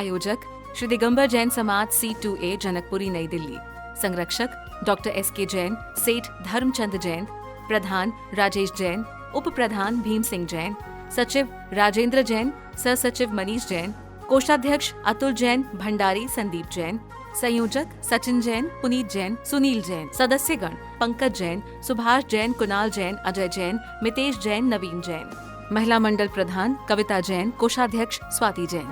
आयोजक श्री दिगंबर जैन समाज C2A जनकपुरी नई दिल्ली। संरक्षक डॉक्टर SK जैन, सेठ धर्मचंद जैन, प्रधान राजेश जैन, उप प्रधान भीम सिंह जैन, सचिव राजेंद्र जैन, सह सचिव मनीष जैन, कोषाध्यक्ष अतुल जैन, भंडारी संदीप जैन, संयोजक सचिन जैन, पुनीत जैन, सुनील जैन, सदस्यगण पंकज जैन, सुभाष जैन, कुणाल जैन, अजय जैन, मितेश जैन, नवीन जैन। महिला मंडल प्रधान कविता जैन, कोषाध्यक्ष स्वाति जैन।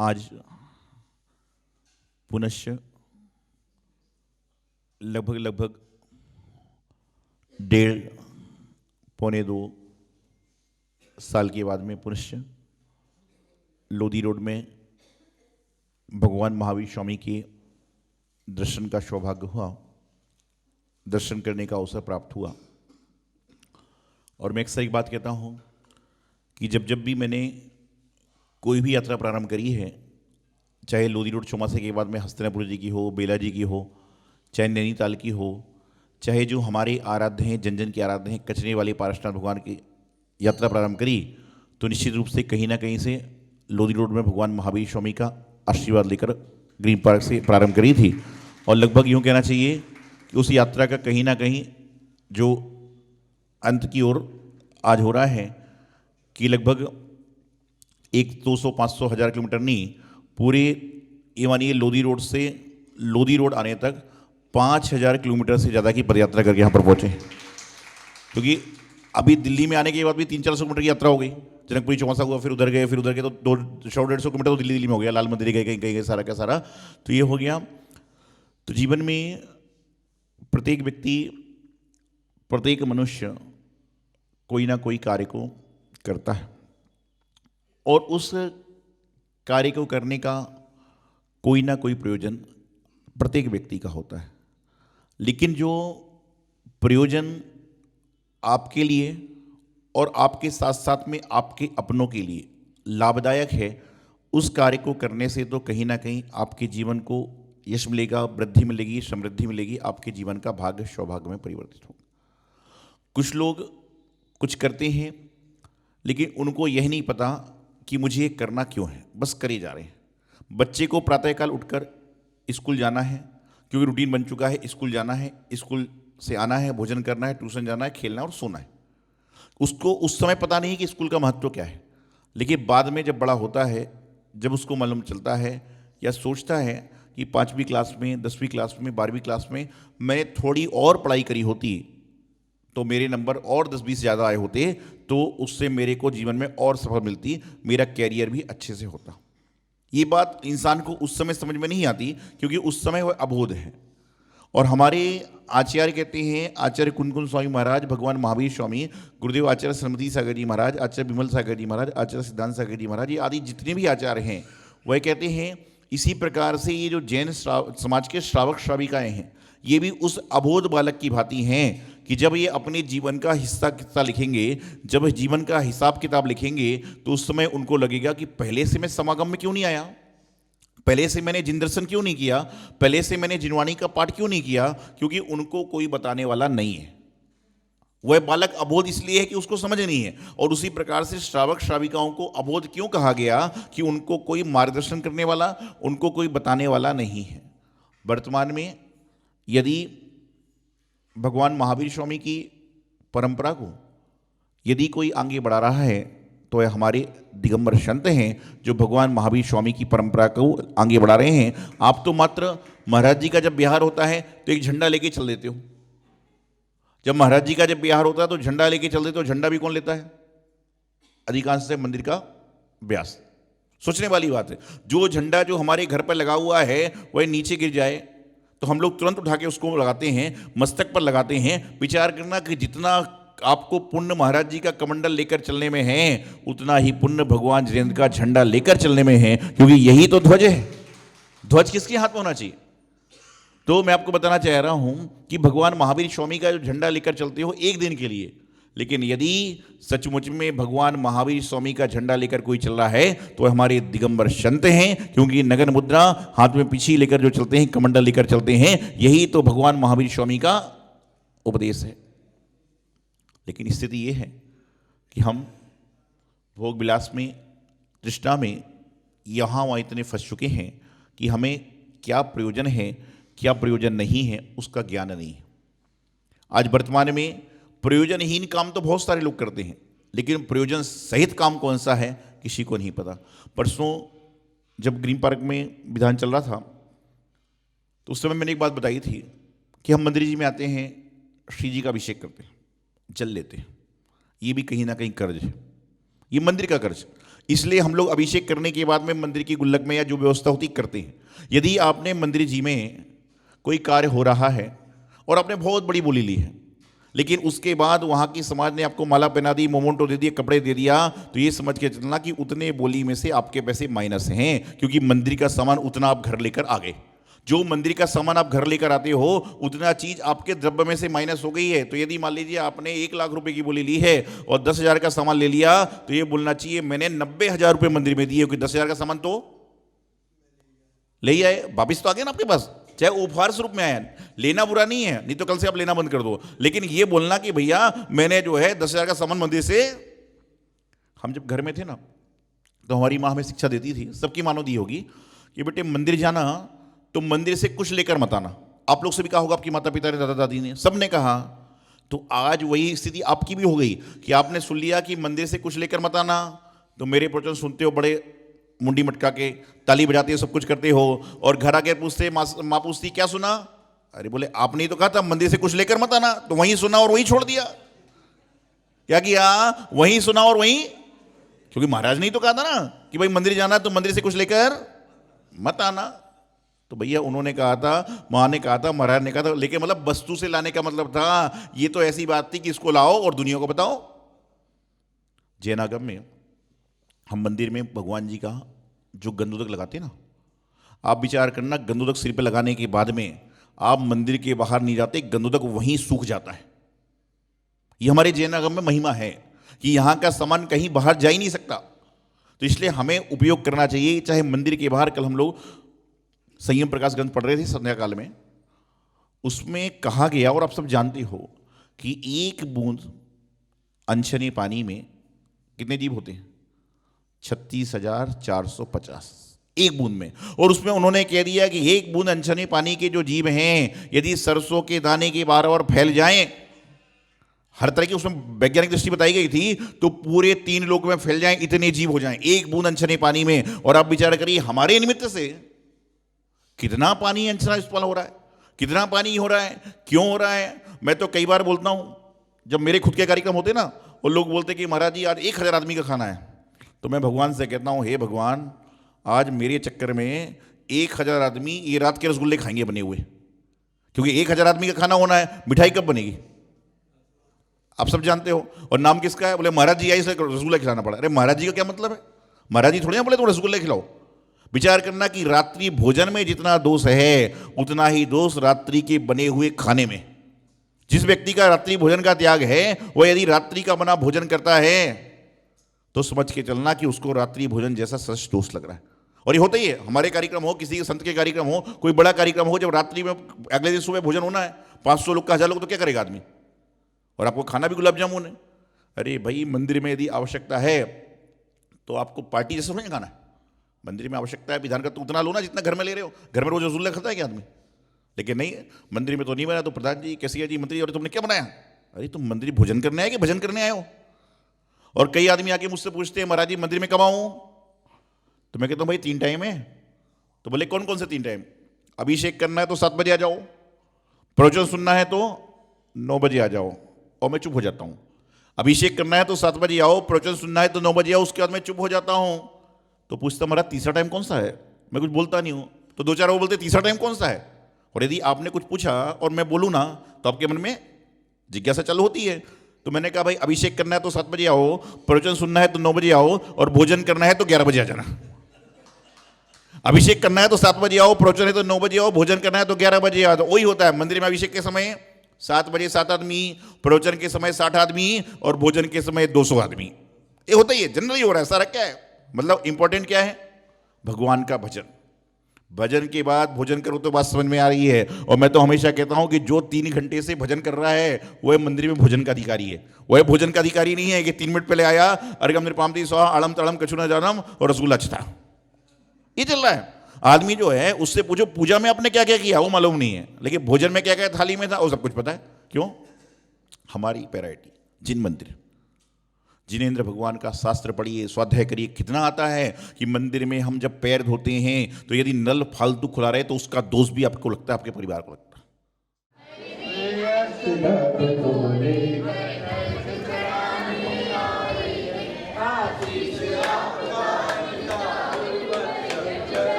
आज पुनश्च लगभग 1.5-2 साल के बाद में पुनश्च लोधी रोड में भगवान महावीर स्वामी के दर्शन का सौभाग्य हुआ, दर्शन करने का अवसर प्राप्त हुआ। और मैं अक्सर एक बात कहता हूँ कि जब जब भी मैंने कोई भी यात्रा प्रारंभ करी है, चाहे लोधी रोड चौमासे के बाद में हस्तिनापुर जी की हो, बेला जी की हो, चाहे नैनीताल की हो, चाहे जो हमारे आराध्य हैं, जन जन के आराध्य हैं, कचरे वाले पारसनाथ भगवान की यात्रा प्रारंभ करी, तो निश्चित रूप से कहीं ना कहीं से लोधी रोड में भगवान महावीर स्वामी का आशीर्वाद लेकर ग्रीन पार्क से प्रारंभ करी थी। और लगभग यूँ कहना चाहिए कि उस यात्रा का कहीं ना कहीं जो अंत की ओर आज हो रहा है कि लगभग 200, 500, 1000 किलोमीटर नहीं, पूरे ये मानिए लोधी रोड से लोधी रोड आने तक 5000 किलोमीटर से ज़्यादा की पदयात्रा करके यहाँ पर पहुँचे। क्योंकि अभी दिल्ली में आने के बाद भी 300-400 किलोमीटर की यात्रा हो गई, जनकपुरी चौमासा हुआ, फिर उधर गए तो 100-150 किलोमीटर तो दिल्ली में हो गया, लाल मंदिर गए, कहीं सारा का सारा, तो ये हो गया। तो जीवन में प्रत्येक व्यक्ति, प्रत्येक मनुष्य कोई ना कोई कार्य को करता है और उस कार्य को करने का कोई ना कोई प्रयोजन प्रत्येक व्यक्ति का होता है। लेकिन जो प्रयोजन आपके लिए और आपके साथ साथ में आपके अपनों के लिए लाभदायक है, उस कार्य को करने से तो कहीं ना कहीं आपके जीवन को यश मिलेगा, वृद्धि मिलेगी, समृद्धि मिलेगी, आपके जीवन का भाग्य सौभाग्य में परिवर्तित होगा। कुछ लोग कुछ करते हैं लेकिन उनको यह नहीं पता कि मुझे ये करना क्यों है, बस करे जा रहे हैं। बच्चे को प्रातःकाल उठकर स्कूल जाना है, क्योंकि रूटीन बन चुका है, स्कूल जाना है, स्कूल से आना है, भोजन करना है, ट्यूशन जाना है, खेलना है और सोना है। उसको उस समय पता नहीं कि स्कूल का महत्व क्या है, लेकिन बाद में जब बड़ा होता है, जब उसको मालूम चलता है या सोचता है कि 5वीं क्लास में, 10वीं क्लास में, 12वीं क्लास में मैंने थोड़ी और पढ़ाई करी होती तो मेरे नंबर और 10-20 ज़्यादा आए होते, तो उससे मेरे को जीवन में और सफल मिलती, मेरा कैरियर भी अच्छे से होता। ये बात इंसान को उस समय समझ में नहीं आती, क्योंकि उस समय वह अबोध है। और हमारे आचार्य कहते हैं, आचार्य कुनकुन स्वामी महाराज, भगवान महावीर स्वामी, गुरुदेव आचार्य सरस्वती सागर जी महाराज, आचार्य विमल सागर जी महाराज, आचार्य सिद्धांत सागर जी महाराज, ये आदि जितने भी आचार्य हैं, वह कहते हैं इसी प्रकार से ये जो जैन समाज के श्रावक श्राविकाएँ हैं, ये भी उस अबोध बालक की भांति हैं कि जब ये अपने जीवन का हिस्सा लिखेंगे, जब जीवन का हिसाब किताब लिखेंगे, तो उस समय उनको लगेगा कि पहले से मैं समागम में क्यों नहीं आया, पहले से मैंने जिन दर्शन क्यों नहीं किया, पहले से मैंने जिनवाणी का पाठ क्यों नहीं किया, क्योंकि उनको कोई बताने वाला नहीं है। वह बालक अबोध इसलिए है कि उसको समझ नहीं है। और उसी प्रकार से श्रावक श्राविकाओं को अबोध क्यों कहा गया, कि उनको कोई मार्गदर्शन करने वाला, उनको कोई बताने वाला नहीं है। वर्तमान में यदि भगवान महावीर स्वामी की परंपरा को यदि कोई आगे बढ़ा रहा है, तो यह हमारे दिगंबर संत हैं जो भगवान महावीर स्वामी की परंपरा को आगे बढ़ा रहे हैं। आप तो मात्र महाराज जी का जब बिहार होता है तो एक झंडा लेके चल देते हो। जब महाराज जी का जब बिहार होता है तो झंडा लेके चल देते हो। झंडा भी कौन लेता है? अधिकांश से मंदिर का व्यास। सोचने वाली बात है, जो झंडा जो हमारे घर पर लगा हुआ है वह नीचे गिर जाए तो हम लोग तुरंत उठा के उसको लगाते हैं, मस्तक पर लगाते हैं। विचार करना कि जितना आपको पुण्य महाराज जी का कमंडल लेकर चलने में है, उतना ही पुण्य भगवान जिनेंद्र का झंडा लेकर चलने में है, क्योंकि यही तो ध्वज है। ध्वज किसके हाथ में होना चाहिए? तो मैं आपको बताना चाह रहा हूं कि भगवान महावीर स्वामी का जो झंडा लेकर चलते हो एक दिन के लिए, लेकिन यदि सचमुच में भगवान महावीर स्वामी का झंडा लेकर कोई चल रहा है तो हमारे दिगंबर संत हैं, क्योंकि नगन मुद्रा हाथ में पीछे लेकर जो चलते हैं, कमंडल लेकर चलते हैं, यही तो भगवान महावीर स्वामी का उपदेश है। लेकिन स्थिति यह है कि हम भोग विलास में, तृष्णा में यहाँ वहाँ इतने फंस चुके हैं कि हमें क्या प्रयोजन है, क्या प्रयोजन नहीं है, उसका ज्ञान नहीं है। आज वर्तमान में प्रयोजनहीन काम तो बहुत सारे लोग करते हैं, लेकिन प्रयोजन सहित काम कौन सा है किसी को नहीं पता। परसों जब ग्रीन पार्क में विधान चल रहा था तो उस समय मैंने एक बात बताई थी कि हम मंदिर जी में आते हैं, श्री जी का अभिषेक करते हैं, जल लेते हैं। ये भी कहीं ना कहीं कर्ज है, ये मंदिर का कर्ज। इसलिए हम लोग अभिषेक करने के बाद में मंदिर की गुल्लक में या जो व्यवस्था होती करते हैं। यदि आपने मंदिर जी में कोई कार्य हो रहा है और आपने बहुत बड़ी बोली ली है, लेकिन उसके बाद वहाँ की समाज ने आपको माला पहना दी, मोमेंटो दे दिए, कपड़े दे दिया, तो ये समझ के चलना कि उतने बोली में से आपके पैसे माइनस हैं, क्योंकि मंदिर का सामान उतना आप घर लेकर आ गए। जो मंदिर का सामान आप घर लेकर आते हो उतना चीज आपके द्रव्य में से माइनस हो गई है। तो यदि मान लीजिए आपने 1 लाख रुपए की बोली ली है और 10,000 का सामान ले लिया, तो ये बोलना चाहिए मैंने 90,000 रुपए मंदिर में दिए, क्योंकि 10,000 का सामान तो ले ही आए, वापिस तो आ गया ना आपके पास, चाहे उपहार स्वरूप में आया। लेना बुरा नहीं है, नहीं तो कल से आप लेना बंद कर दो, लेकिन ये बोलना कि भैया मैंने जो है 10,000 का सामान मंदिर से। हम जब घर में थे ना तो हमारी माँ हमें शिक्षा देती थी, सबकी मानो दी होगी, कि बेटे मंदिर जाना तो मंदिर से कुछ लेकर मत आना। आप लोग से भी कहा होगा, आपकी माता पिता ने, दादा दादी ने, सबने कहा। तो आज वही स्थिति आपकी भी हो गई कि आपने सुन लिया कि मंदिर से कुछ लेकर मत आना, तो मेरे प्रवचन सुनते हो, बड़े मुंडी मटका के ताली बजाते हो, सब कुछ करते हो, और घर आके पूछते, माँ पूछती क्या सुना? अरे बोले आपने ही तो कहा था मंदिर से कुछ लेकर मत आना, तो वहीं सुना और वहीं छोड़ दिया। क्या किया? वहीं सुना और वहीं, क्योंकि महाराज ने ही तो कहा था ना कि भाई मंदिर जाना तो मंदिर से कुछ लेकर मत आना। तो भैया उन्होंने कहा था, माँ ने कहा था, महाराज ने कहा था, लेकिन मतलब वस्तु से लाने का मतलब था, ये तो ऐसी बात थी कि इसको लाओ और दुनिया को बताओ। जैनागम में हम मंदिर में भगवान जी का जो गंधोदक लगाते ना, आप विचार करना, गंधोदक सिर पे लगाने के बाद में आप मंदिर के बाहर नहीं जाते, गंधोदक वहीं सूख जाता है। ये हमारे जैनागम में महिमा है कि यहां का सामान कहीं बाहर जा ही नहीं सकता। तो इसलिए हमें उपयोग करना चाहिए, चाहे मंदिर के बाहर। कल हम लोग संयम प्रकाश ग्रंथ पढ़ रहे थे संध्या काल में, उसमें कहा गया, और आप सब जानते हो, कि एक बूंद अनछने पानी में कितने जीव होते हैं? 36,450 एक बूंद में। और उसमें उन्होंने कह दिया कि एक बूंद अनछने पानी के जो जीव हैं, यदि सरसों के दाने के बराबर फैल जाएं, हर तरह की उसमें वैज्ञानिक दृष्टि बताई गई थी, तो पूरे 3 लोक में फैल जाएं, इतने जीव हो जाएं एक बूंद अनछने पानी में। और आप विचार करिए हमारे निमित्त से कितना पानी अनछना इस्तेमाल हो रहा है, कितना पानी हो रहा है, क्यों हो रहा है। मैं तो कई बार बोलता हूं, जब मेरे खुद के कार्यक्रम होते ना, और लोग बोलते कि महाराज जी आज 1,000 आदमी का खाना है, तो मैं भगवान से कहता हूं, हे भगवान, आज मेरे चक्कर में 1,000 आदमी ये रात के रसगुल्ले खाएंगे बने हुए, क्योंकि 1,000 आदमी का खाना होना है। मिठाई कब बनेगी आप सब जानते हो, और नाम किसका है? बोले महाराज जी आई, इसलिए रसगुल्ला खिलाना पड़ा। अरे महाराज जी का क्या मतलब है? महाराज जी थोड़ी ना बोले तुम रसगुल्ले खिलाओ। विचार करना कि रात्रि भोजन में जितना दोष है, उतना ही दोष रात्रि के बने हुए खाने में। जिस व्यक्ति का रात्रि भोजन का त्याग है, वह यदि रात्रि का बना भोजन करता है, तो समझ के चलना कि उसको रात्रि भोजन जैसा सच दोष लग रहा है। और ये होता ही है, हमारे कार्यक्रम हो, किसी संत के कार्यक्रम हो, कोई बड़ा कार्यक्रम हो, जब रात्रि में अगले दिन सुबह भोजन होना है, 500 लोग का 1000 लोग, तो क्या करेगा आदमी? और आपको खाना भी गुलाब जामुन है। अरे भाई, मंदिर में यदि आवश्यकता है तो आपको पार्टी जैसा नहीं खाना है। मंदिर में आवश्यकता है विधान का, तो उतना लो ना जितना घर में ले रहे हो। घर में रोज रसगुल्ला खाता है क्या आदमी? लेकिन नहीं, मंदिर में तो नहीं बना। तो प्रधान जी, कैसी है जी मंत्री, और तुमने क्या बनाया? अरे तुम मंदिर भोजन करने आए कि भजन करने आए हो? और कई आदमी आके मुझसे पूछते हैं, महाराज जी मंदिर में कब आऊं? तो मैं कहता हूं भाई 3 टाइम है। तो बोले कौन कौन से 3 टाइम? अभिषेक करना है तो 7 बजे आ जाओ, प्रवचन सुनना है तो 9 बजे आ जाओ। और मैं चुप हो जाता हूं। अभिषेक करना है तो 7 बजे आओ, प्रवचन सुनना है तो 9 बजे आओ, उसके बाद मैं चुप हो जाता हूं। तो पूछता महाराज तीसरा टाइम कौन सा है? मैं कुछ बोलता नहीं हूं। तो 2-4 वो बोलते तीसरा टाइम कौन सा है? और यदि आपने कुछ पूछा और मैं बोलूं ना, तो आपके मन में जिज्ञासा चालू होती है। तो मैंने कहा भाई अभिषेक करना है तो 7 बजे आओ, प्रवचन सुनना है तो 9 बजे आओ, और भोजन करना है तो 11 बजे आ जाना। अभिषेक करना है तो 7 बजे आओ, प्रवचन है तो 9 बजे आओ, भोजन करना है तो 11 बजे आओ। वही होता है मंदिर में अभिषेक के समय 7 बजे 7 आदमी, प्रवचन के समय 60 आदमी, और भोजन के समय 200 आदमी। ये होता ही है, जनरली हो रहा है। सारा क्या है मतलब इंपॉर्टेंट क्या है? भगवान का भजन। भजन के बाद भोजन करो तो बात समझ में आ रही है। और मैं तो हमेशा कहता हूं कि जो 3 घंटे से भजन कर रहा है वह मंदिर में भोजन का अधिकारी है। वह भोजन का अधिकारी नहीं है कि 3 मिनट पहले आया, अर्घम निरपामती स्वाहा, आड़म ताड़म कछुना जानम और रसगुल्ला छता, ये चल रहा है। आदमी जो है उससे पूछो पूजा में आपने क्या क्या किया, वो मालूम नहीं है, लेकिन भोजन में क्या क्या थाली में था वो सब कुछ पता है। क्यों? हमारी पैराइटी। जिन मंदिर, जिनेंद्र भगवान का शास्त्र पढ़िए, स्वाध्याय करिए, कितना आता है कि मंदिर में हम जब पैर धोते हैं तो यदि नल फालतू खुला रहे तो उसका दोष भी आपको लगता है, आपके परिवार को लगता है।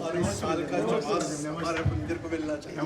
और इस साल का जवाब हमारे मंदिर को मिलना चाहिए।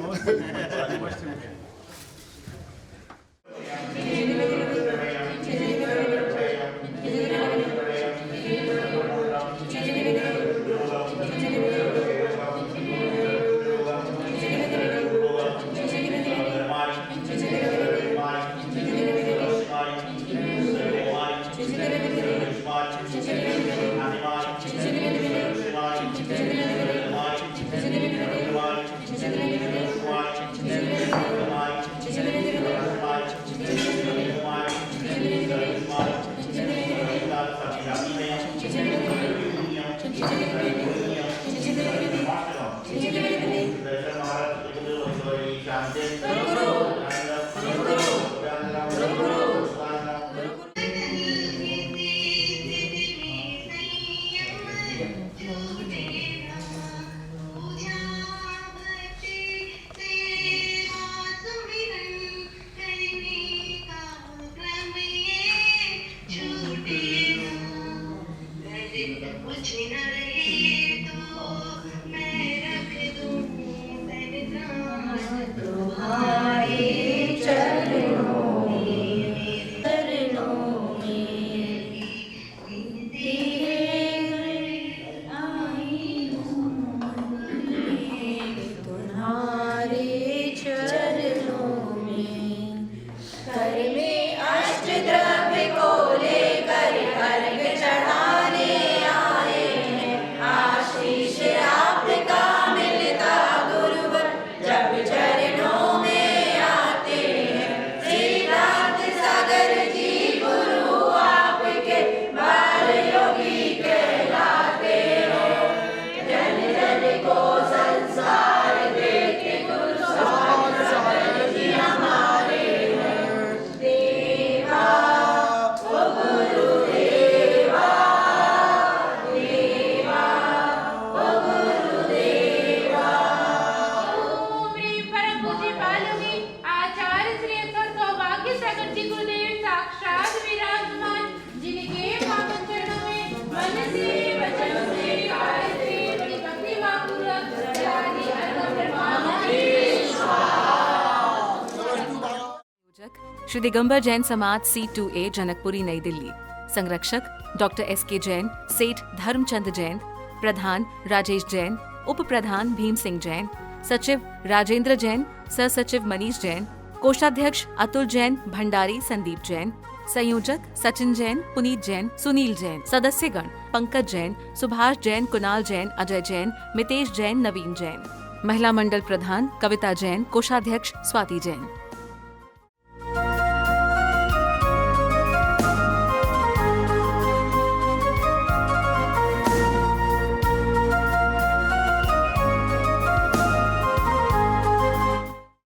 श्री दिगंबर जैन समाज C2A जनकपुरी नई दिल्ली। संरक्षक डॉक्टर SK जैन, सेठ धर्मचंद जैन, प्रधान राजेश जैन, उप प्रधान भीम सिंह जैन, सचिव राजेंद्र जैन, सह सचिव मनीष जैन, कोषाध्यक्ष अतुल जैन, भंडारी संदीप जैन, संयोजक सचिन जैन, पुनीत जैन, सुनील जैन, सदस्यगण पंकज जैन, सुभाष जैन, कुणाल जैन, अजय जैन, मितेश जैन, नवीन जैन। महिला मंडल प्रधान कविता जैन, कोषाध्यक्ष स्वाति जैन।